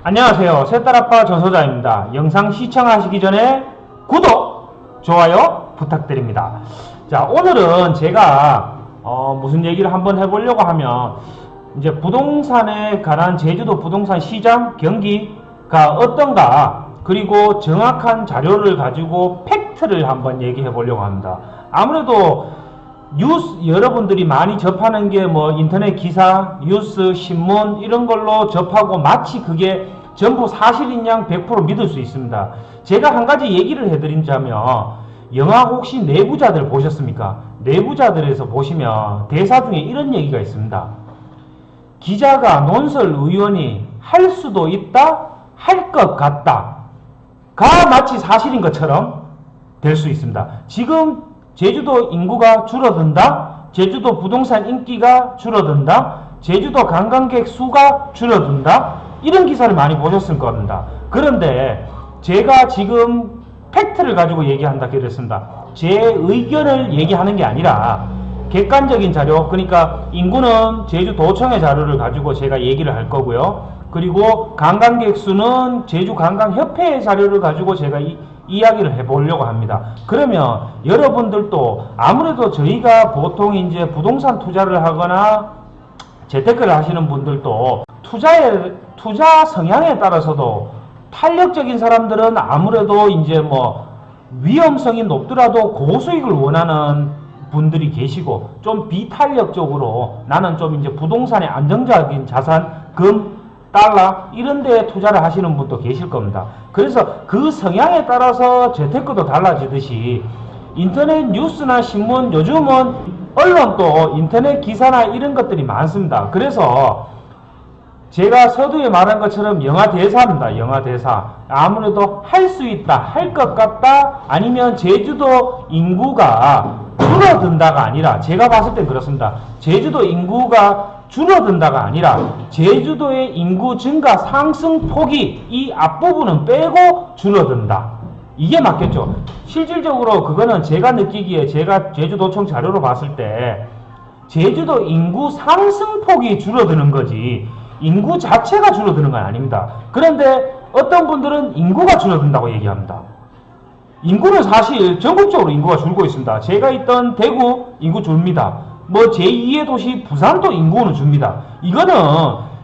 안녕하세요. 새딸아빠 전소자입니다. 영상 시청하시기 전에 구독, 좋아요 부탁드립니다. 자, 오늘은 제가 무슨 얘기를 한번 해보려고 하면 이제 부동산에 관한 제주도 부동산 시장 경기가 어떤가, 그리고 정확한 자료를 가지고 팩트를 한번 얘기해 보려고 합니다. 아무래도 뉴스 여러분들이 많이 접하는 게 뭐 인터넷 기사, 뉴스, 신문 이런 걸로 접하고 마치 그게 전부 사실인 양 100% 믿을 수 있습니다. 제가 한 가지 얘기를 해드린다면, 영화 혹시 내부자들 보셨습니까? 내부자들에서 보시면 대사 중에 이런 얘기가 있습니다. 기자가 논설 의원이 할 수도 있다, 할 것 같다 가 마치 사실인 것처럼 될 수 있습니다. 지금 제주도 인구가 줄어든다, 제주도 부동산 인기가 줄어든다, 제주도 관광객 수가 줄어든다, 이런 기사를 많이 보셨을 겁니다. 그런데 제가 지금 팩트를 가지고 얘기한다 그랬습니다. 제 의견을 얘기하는 게 아니라 객관적인 자료, 그러니까 인구는 제주도청의 자료를 가지고 제가 얘기를 할 거고요. 그리고 관광객 수는 제주관광협회의 자료를 가지고 제가 이야기를 해보려고 합니다. 그러면 여러분들도 아무래도 저희가 보통 이제 부동산 투자를 하거나 재테크를 하시는 분들도 투자 성향에 따라서도 탄력적인 사람들은 아무래도 이제 뭐 위험성이 높더라도 고수익을 원하는 분들이 계시고, 좀 비탄력적으로 나는 좀 이제 부동산의 안정적인 자산, 금, 달러 이런 데에 투자를 하시는 분도 계실 겁니다. 그래서 그 성향에 따라서 재테크도 달라지듯이 인터넷 뉴스나 신문, 요즘은 언론도 인터넷 기사나 이런 것들이 많습니다. 그래서 제가 서두에 말한 것처럼 영화 대사입니다. 영화 대사. 아무래도 할 수 있다, 할 것 같다, 아니면 제주도 인구가 줄어든다가 아니라, 제가 봤을 땐 그렇습니다. 제주도 인구가 줄어든다가 아니라 제주도의 인구 증가 상승폭이 이 앞부분은 빼고 줄어든다. 이게 맞겠죠. 실질적으로 그거는 제가 느끼기에, 제가 제주도청 자료로 봤을 때 제주도 인구 상승폭이 줄어드는 거지 인구 자체가 줄어드는 건 아닙니다. 그런데 어떤 분들은 인구가 줄어든다고 얘기합니다. 인구는 사실 전국적으로 인구가 줄고 있습니다. 제가 있던 대구 인구 줍니다. 뭐 제2의 도시 부산도 인구는 줍니다. 이거는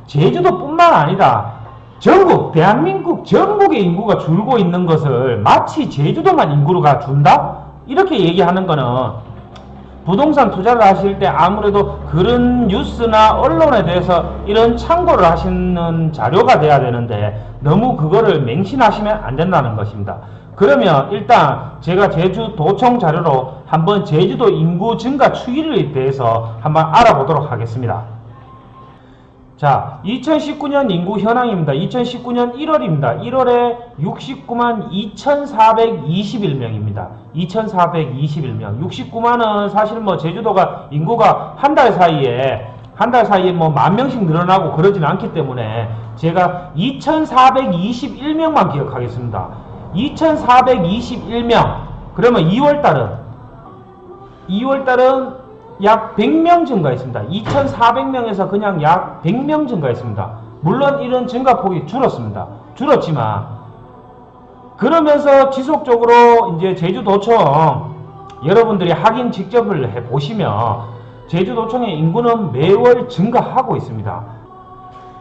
제주도뿐만 아니라 전국, 대한민국 전국의 인구가 줄고 있는 것을 마치 제주도만 인구가 준다? 이렇게 얘기하는 거는, 부동산 투자를 하실 때 아무래도 그런 뉴스나 언론에 대해서 이런 참고를 하시는 자료가 돼야 되는데, 너무 그거를 맹신하시면 안 된다는 것입니다. 그러면 일단 제가 제주도청 자료로 한번 제주도 인구 증가 추이에 대해서 한번 알아보도록 하겠습니다. 자, 2019년 인구 현황입니다. 2019년 1월입니다. 1월에 69만 2,421명입니다. 2,421명. 69만은 사실 뭐 제주도가 인구가 한 달 사이에 뭐 10,000명씩 늘어나고 그러진 않기 때문에 제가 2,421명만 기억하겠습니다. 2,421명. 그러면 2월달은 약 100명 증가했습니다. 2,400명에서 그냥 약 100명 증가했습니다. 물론 이런 증가폭이 줄었지만, 그러면서 지속적으로 이제 제주도청 여러분들이 확인 직접을 해보시면 제주도청의 인구는 매월 증가하고 있습니다.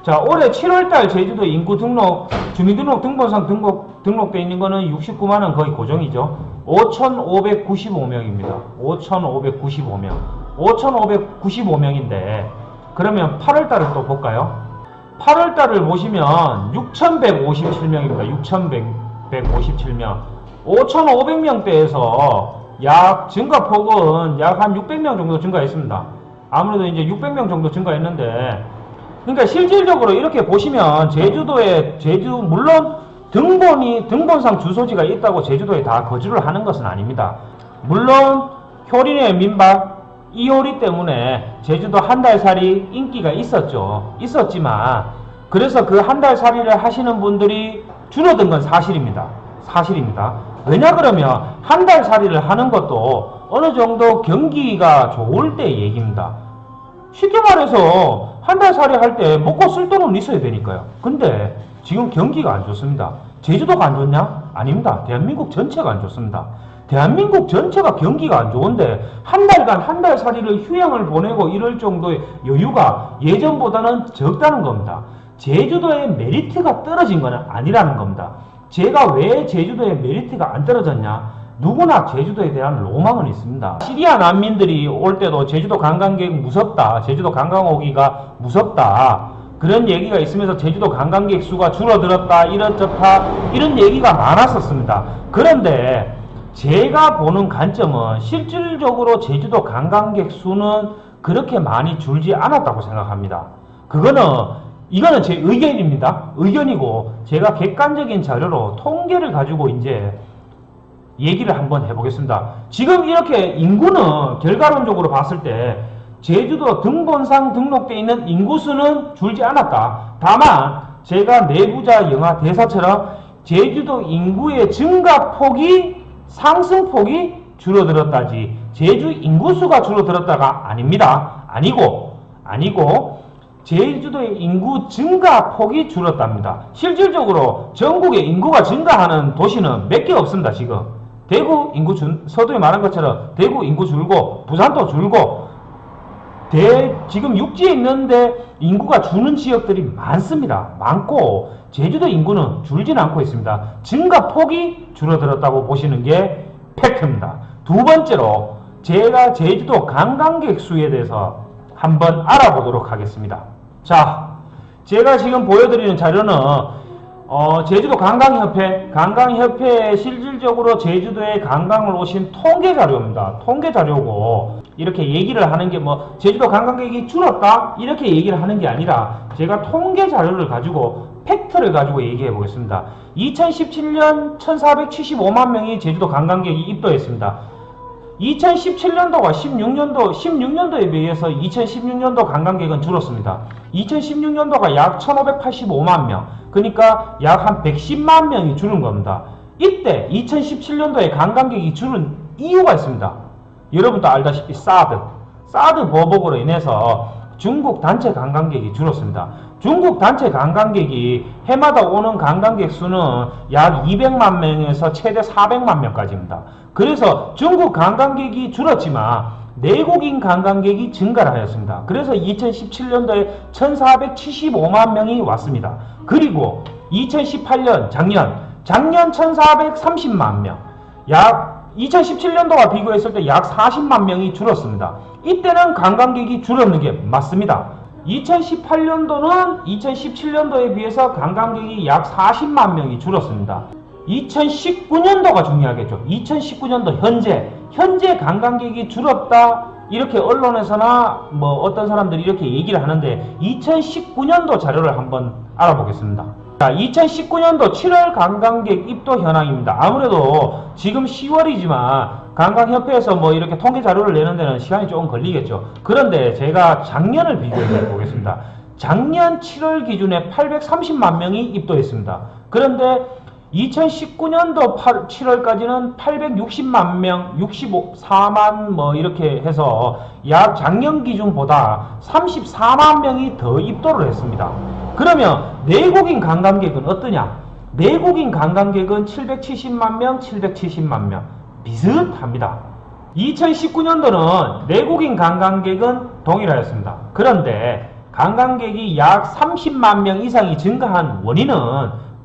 자, 올해 7월달 제주도 인구 등록, 주민등록 등본상 등록되어 있는 거는 69만원 거의 고정이죠. 5,595명입니다. 5,595명. 5,595명인데, 그러면 8월달을 또 볼까요? 8월달을 보시면 6,157명입니다. 6,157명. 5,500명대에서 약 증가폭은 약 한 600명 정도 증가했습니다. 아무래도 이제 600명 정도 증가했는데, 그러니까 실질적으로 이렇게 보시면 물론 등본상 주소지가 있다고 제주도에 다 거주를 하는 것은 아닙니다. 물론 효린의 민박 이효리 때문에 제주도 한 달 살이 인기가 있었지만, 그래서 그 한 달 살이를 하시는 분들이 줄어든 건 사실입니다. 왜냐 그러면 한 달 살이를 하는 것도 어느 정도 경기가 좋을 때 얘기입니다. 쉽게 말해서 한 달 살이 할 때 먹고 쓸 돈은 있어야 되니까요. 근데 지금 경기가 안 좋습니다. 제주도가 안 좋냐? 아닙니다. 대한민국 전체가 안 좋습니다. 대한민국 전체가 경기가 안 좋은데 한 달간 한 달 살이를 휴양을 보내고 이럴 정도의 여유가 예전보다는 적다는 겁니다. 제주도의 메리트가 떨어진 건 아니라는 겁니다. 제가 왜 제주도의 메리트가 안 떨어졌냐? 누구나 제주도에 대한 로망은 있습니다. 시리아 난민들이 올 때도 제주도 관광객 무섭다, 제주도 관광 오기가 무섭다, 그런 얘기가 있으면서 제주도 관광객 수가 줄어들었다, 이렇저렇다 이런 얘기가 많았었습니다. 그런데 제가 보는 관점은 실질적으로 제주도 관광객 수는 그렇게 많이 줄지 않았다고 생각합니다. 이거는 제 의견입니다. 의견이고 제가 객관적인 자료로 통계를 가지고 이제 얘기를 한번 해보겠습니다. 지금 이렇게 인구는 결과론적으로 봤을 때 제주도 등본상 등록되어 있는 인구수는 줄지 않았다. 다만 제가 내부자 영화 대사처럼 제주도 인구의 증가폭이 상승폭이 줄어들었다지 제주 인구수가 줄어들었다가 아닙니다. 아니고 제주도의 인구 증가폭이 줄었답니다. 실질적으로 전국의 인구가 증가하는 도시는 몇 개 없습니다. 지금 대구 인구 서두에 말한 것처럼 대구 인구 줄고 부산도 줄고 지금 육지에 있는데 인구가 주는 지역들이 많습니다. 많고 제주도 인구는 줄진 않고 있습니다. 증가폭이 줄어들었다고 보시는 게 팩트입니다. 두 번째로 제가 제주도 관광객 수에 대해서 한번 알아보도록 하겠습니다. 자, 제가 지금 보여드리는 자료는 제주도 관광협회에 실질적으로 제주도에 관광을 오신 통계 자료입니다. 통계 자료고 이렇게 얘기를 하는 게 제주도 관광객이 줄었다 이렇게 얘기를 하는 게 아니라 제가 통계 자료를 가지고 팩트를 가지고 얘기해 보겠습니다. 2017년 1475만 명이 제주도 관광객이 입도했습니다. 2017년도와 16년도에 비해서 2016년도 관광객은 줄었습니다. 2016년도가 약 1585만 명, 그러니까 약 한 110만 명이 줄은 겁니다. 이때 2017년도에 관광객이 줄은 이유가 있습니다. 여러분도 알다시피 사드 보복으로 인해서 중국 단체 관광객이 줄었습니다. 중국 단체 관광객이 해마다 오는 관광객 수는 약 200만 명에서 최대 400만 명까지입니다. 그래서 중국 관광객이 줄었지만 내국인 관광객이 증가를 하였습니다. 그래서 2017년도에 1475만 명이 왔습니다. 그리고 2018년 작년 1430만 명, 약 2017년도와 비교했을 때 약 40만 명이 줄었습니다. 이때는 관광객이 줄었는 게 맞습니다. 2018년도는 2017년도에 비해서 관광객이 약 40만 명이 줄었습니다. 2019년도가 중요하겠죠. 2019년도 현재 관광객이 줄었다 이렇게 언론에서나 어떤 사람들이 이렇게 얘기를 하는데 2019년도 자료를 한번 알아보겠습니다. 자, 2019년도 7월 관광객 입도 현황입니다. 아무래도 지금 10월이지만 관광협회에서 이렇게 통계 자료를 내는 데는 시간이 조금 걸리겠죠. 그런데 제가 작년을 비교해 보겠습니다. 작년 7월 기준에 830만 명이 입도했습니다. 그런데 2019년도 7월까지는 860만 명, 64만 이렇게 해서 약 작년 기준보다 34만 명이 더 입도를 했습니다. 그러면 내국인 관광객은 어떠냐? 내국인 관광객은 770만 명, 770만 명 비슷합니다. 2019년도는 내국인 관광객은 동일하였습니다. 그런데 관광객이 약 30만 명 이상이 증가한 원인은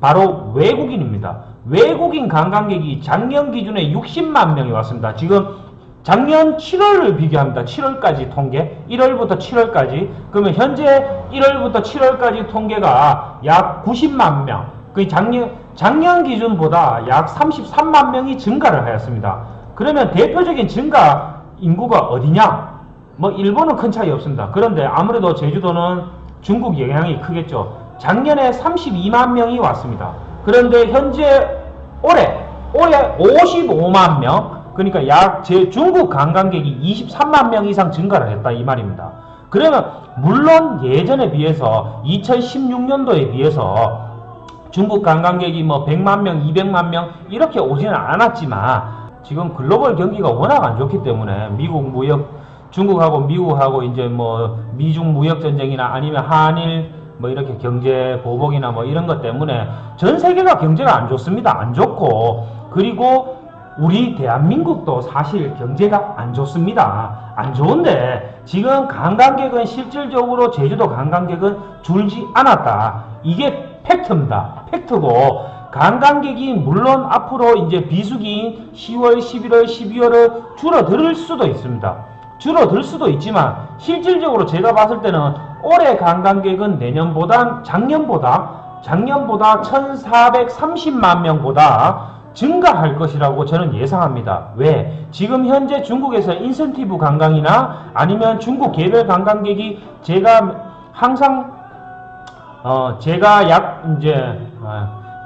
바로 외국인입니다. 외국인 관광객이 작년 기준에 60만 명이 왔습니다. 지금 작년 7월을 비교합니다. 7월까지 통계, 1월부터 7월까지. 그러면 현재 1월부터 7월까지 통계가 약 90만 명. 그 작년 기준보다 약 33만 명이 증가를 하였습니다. 그러면 대표적인 증가 인구가 어디냐? 일본은 큰 차이 없습니다. 그런데 아무래도 제주도는 중국 영향이 크겠죠. 작년에 32만 명이 왔습니다. 그런데 현재 올해 55만 명, 그러니까 약 중국 관광객이 23만 명 이상 증가를 했다 이 말입니다. 그러면 물론 예전에 비해서 2016년도에 비해서 중국 관광객이 100만 명, 200만 명 이렇게 오지는 않았지만 지금 글로벌 경기가 워낙 안 좋기 때문에 중국하고 미국하고 이제 미중 무역 전쟁이나 아니면 한일 뭐 이렇게 경제 보복이나 뭐 이런 것 때문에 전 세계가 경제가 안 좋습니다. 안 좋고, 그리고 우리 대한민국도 사실 경제가 안 좋습니다. 안 좋은데 지금 관광객은 실질적으로 제주도 관광객은 줄지 않았다. 이게 팩트입니다. 팩트고, 관광객이 물론 앞으로 이제 비수기인 10월, 11월, 12월을 줄어들 수도 있습니다. 줄어들 수도 있지만 실질적으로 제가 봤을 때는 올해 관광객은 작년보다 1430만 명보다 증가할 것이라고 저는 예상합니다. 왜? 지금 현재 중국에서 인센티브 관광이나 아니면 중국 개별 관광객이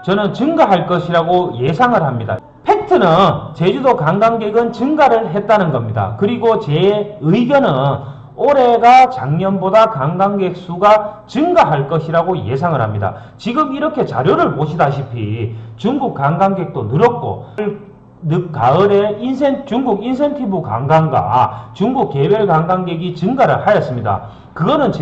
저는 증가할 것이라고 예상을 합니다. 팩트는 제주도 관광객은 증가를 했다는 겁니다. 그리고 제 의견은 올해가 작년보다 관광객 수가 증가할 것이라고 예상을 합니다. 지금 이렇게 자료를 보시다시피 중국 관광객도 늘었고, 가을에 중국 인센티브 관광과 중국 개별 관광객이 증가를 하였습니다. 그거는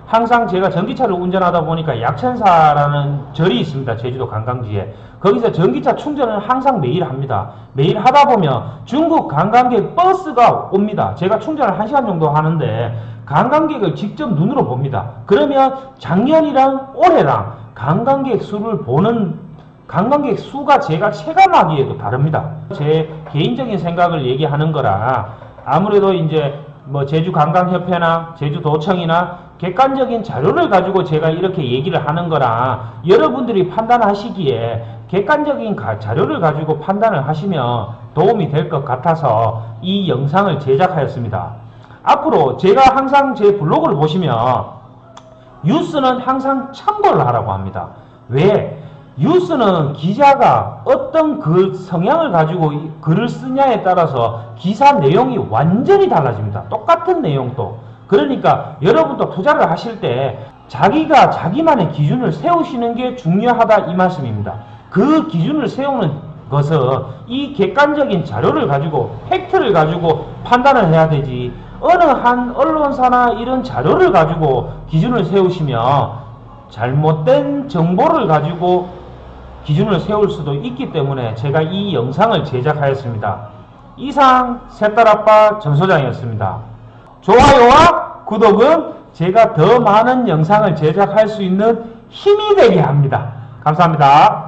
항상 제가 전기차를 운전하다 보니까 약천사라는 절이 있습니다. 제주도 관광지에. 거기서 전기차 충전을 항상 매일 합니다. 매일 하다 보면 중국 관광객 버스가 옵니다. 제가 충전을 1시간 정도 하는데 관광객을 직접 눈으로 봅니다. 그러면 작년이랑 올해랑 관광객 수가 제가 체감하기에도 다릅니다. 제 개인적인 생각을 얘기하는 거라, 아무래도 이제 뭐 제주관광협회나 제주도청이나 객관적인 자료를 가지고 제가 이렇게 얘기를 하는 거라, 여러분들이 판단하시기에 객관적인 자료를 가지고 판단을 하시면 도움이 될 것 같아서 이 영상을 제작하였습니다. 앞으로 제가 항상 제 블로그를 보시면 뉴스는 항상 참고를 하라고 합니다. 왜? 뉴스는 기자가 어떤 성향을 가지고 글을 쓰냐에 따라서 기사 내용이 완전히 달라집니다. 똑같은 내용도. 그러니까 여러분도 투자를 하실 때 자기만의 기준을 세우시는 게 중요하다, 이 말씀입니다. 그 기준을 세우는 것은 이 객관적인 자료를 가지고, 팩트를 가지고 판단을 해야 되지, 어느 한 언론사나 이런 자료를 가지고 기준을 세우시면 잘못된 정보를 가지고 기준을 세울 수도 있기 때문에 제가 이 영상을 제작하였습니다. 이상 셋딸아빠 전소장이었습니다. 좋아요와 구독은 제가 더 많은 영상을 제작할 수 있는 힘이 되게 합니다. 감사합니다.